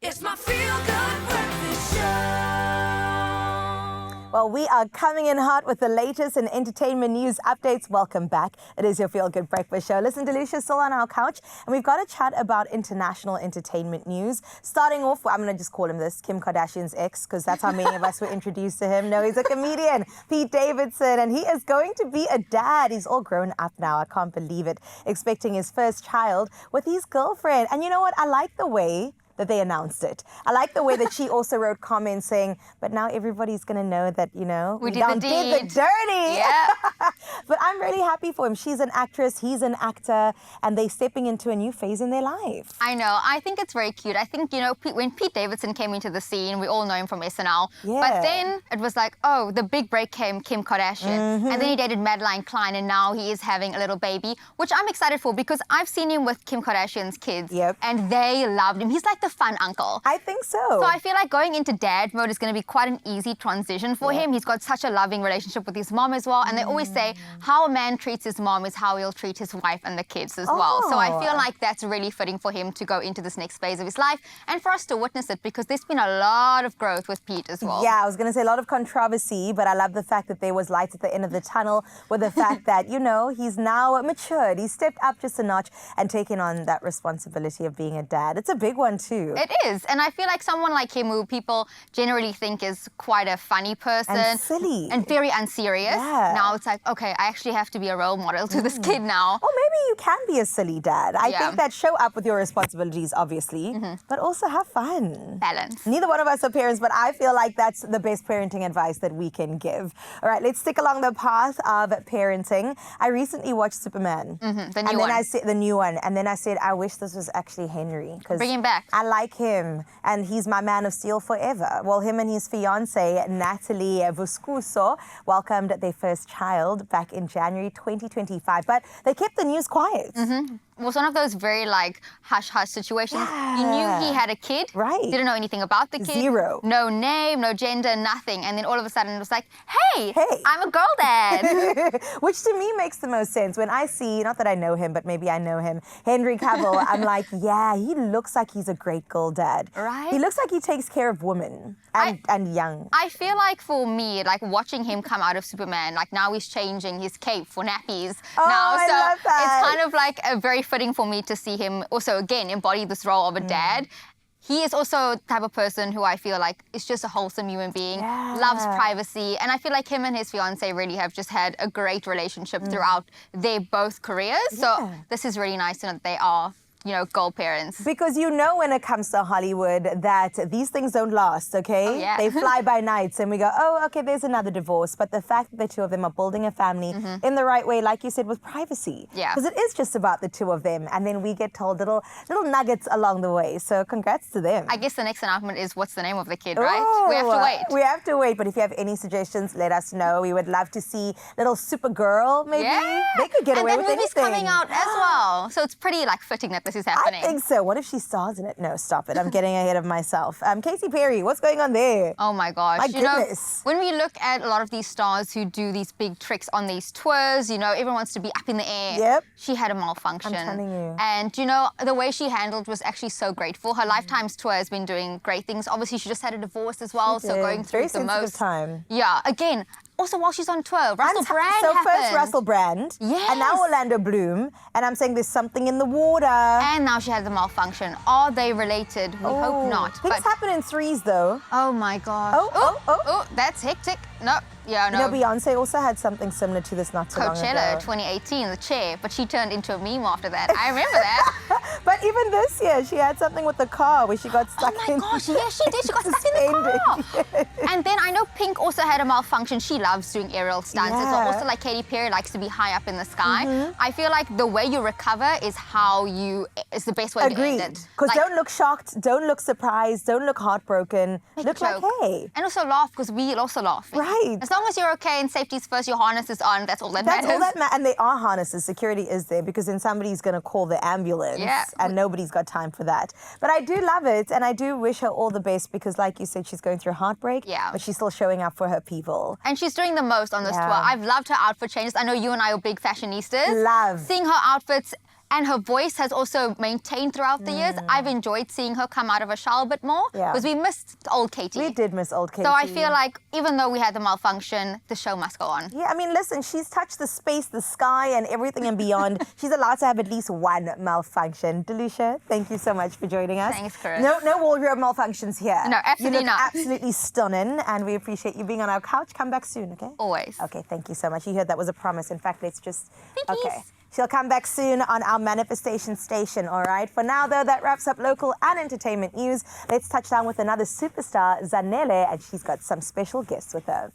It's my feel-good breakfast show. Well, we are coming in hot with the latest in entertainment news updates. Welcome back. It is your Feel Good Breakfast Show. Listen, Delucia is still on our couch, and we've got a chat about international entertainment news. Starting off, I'm going to just call him this, Kim Kardashian's ex, because that's how many of us were introduced to him. No, he's a comedian, Pete Davidson, and he is going to be a dad. He's all grown up now. I can't believe it. Expecting his first child with his girlfriend. And you know what? I like the way that they announced it. I like the way that she also wrote comments saying, but now everybody's going to know that, you know, we did the dirty. Yeah. But I'm really happy for him. She's an actress, he's an actor, and they're stepping into a new phase in their life. I know. I think it's very cute. I think, you know, when Pete Davidson came into the scene, we all know him from SNL. Yeah. But then it was like, oh, the big break came Kim Kardashian. And then he dated Madeline Klein, and now he is having a little baby, which I'm excited for because I've seen him with Kim Kardashian's kids. Yep. And they loved him. He's like the fun uncle. I think so. So I feel like going into dad mode is going to be quite an easy transition for him. He's got such a loving relationship with his mom as well. And they always say how a man treats his mom is how he'll treat his wife and the kids as well. So I feel like that's really fitting for him to go into this next phase of his life and for us to witness it because there's been a lot of growth with Pete as well. Yeah, I was going to say a lot of controversy, but I love the fact that there was light at the end of the tunnel with the fact that, you know, he's now matured. He's stepped up just a notch and taken on that responsibility of being a dad. It's a big one too. It is. And I feel like someone like him who people generally think is quite a funny person. And silly. And very unserious. Yeah. Now it's like, okay, I actually have to be a role model to this kid now. Or maybe you can be a silly dad. I think that show up with your responsibilities, obviously, but also have fun. Balance. Neither one of us are parents, but I feel like that's the best parenting advice that we can give. All right, let's stick along the path of parenting. I recently watched Superman. The new one. I said the new one, and then I said, I wish this was actually Henry. Bring him back. I like him, and he's my man of steel forever. Well, him and his fiancée, Natalie Vuscuso, welcomed their first child back in January 2025, but they kept the news quiet. It was one of those very like hush-hush situations. You knew he had a kid. Right. Didn't know anything about the kid. Zero. No name, no gender, nothing. And then all of a sudden it was like, hey. I'm a girl dad. Which to me makes the most sense. When I see, not that I know him, but maybe I know him, Henry Cavill, I'm like, yeah, he looks like he's a great girl dad. Right. He looks like he takes care of women and young. I feel like for me, like watching him come out of Superman, like now he's changing his cape for nappies. Oh, now, I love that. It's kind of like a very fitting for me to see him also again embody this role of a dad. He is also the type of person who I feel like is just a wholesome human being, loves privacy, and I feel like him and his fiancée really have just had a great relationship throughout their both careers. So this is really nice to know that they are, you know, girl parents. Because you know when it comes to Hollywood that these things don't last, okay? Oh, yeah. They fly by nights and we go, oh, okay, there's another divorce. But the fact that the two of them are building a family in the right way, like you said, with privacy. Yeah. Because it is just about the two of them. And then we get told little nuggets along the way. So congrats to them. I guess the next announcement is what's the name of the kid, right? We have to wait. We have to wait. But if you have any suggestions, let us know. We would love to see little Supergirl, maybe. Yeah. They could get away with anything. And that movie's coming out as well. So it's pretty like fitting that this is happening. I think so. What if she stars in it? No, stop it. I'm getting ahead of myself. Katy Perry, what's going on there? Oh my gosh. My you know, goodness. when we look at a lot of these stars who do these big tricks on these tours, you know, everyone wants to be up in the air. Yep. She had a malfunction. I'm telling you. And, you know, the way she handled was actually so grateful. Her Lifetime's tour has been doing great things. Obviously, she just had a divorce as well, so going through Very the most time. Yeah, again, also while she's on tour, Russell Brand So happened. first Russell Brand, and now Orlando Bloom, and I'm saying there's something in the water. And now she has a malfunction. Are they related? We hope not. Things happen in threes, though. Oh my gosh. Oh. That's hectic. No, yeah, no. You know, Beyonce also had something similar to this not too long ago. Coachella 2018, the chair, but she turned into a meme after that. I remember that. But even this year, she had something with the car where she got stuck in. Oh my gosh, yeah, she did. She got stuck in the car. And then I know Pink also had a malfunction. She loves doing aerial stunts as well. Also, like Katy Perry likes to be high up in the sky. I feel like the way you recover is the best way to end it. Because don't look shocked, don't look surprised, don't look heartbroken. Look like, hey. And also laugh, because we'll also laugh. Right. As long as you're okay and safety's first, your harness is on, that's all that matters. That's all that matters. And they are harnesses. Security is there because then somebody's going to call the ambulance. Yeah. And nobody's got time for that. But I do love it. And I do wish her all the best because, like you said, she's going through heartbreak. Yeah. But she's still showing up for her people. And she's doing the most on this tour. I've loved her outfit changes. I know you and I are big fashionistas. Love. Seeing her outfits And her voice has also maintained throughout the years. I've enjoyed seeing her come out of her shell a bit more Yeah. because we missed old Katy. We did miss old Katy. So I feel like even though we had the malfunction, the show must go on. Yeah, I mean, listen, she's touched the space, the sky, and everything and beyond. She's allowed to have at least one malfunction. Delucia, thank you so much for joining us. Thanks, Chris. No wardrobe malfunctions here. No, absolutely you look not. absolutely stunning, and we appreciate you being on our couch. Come back soon, okay? Always. Okay, thank you so much. You heard that was a promise. In fact, let's just... Thankies. Okay. She'll come back soon on our manifestation station, all right? For now, though, that wraps up local and entertainment news. Let's touch down with another superstar, Zanele, and she's got some special guests with her.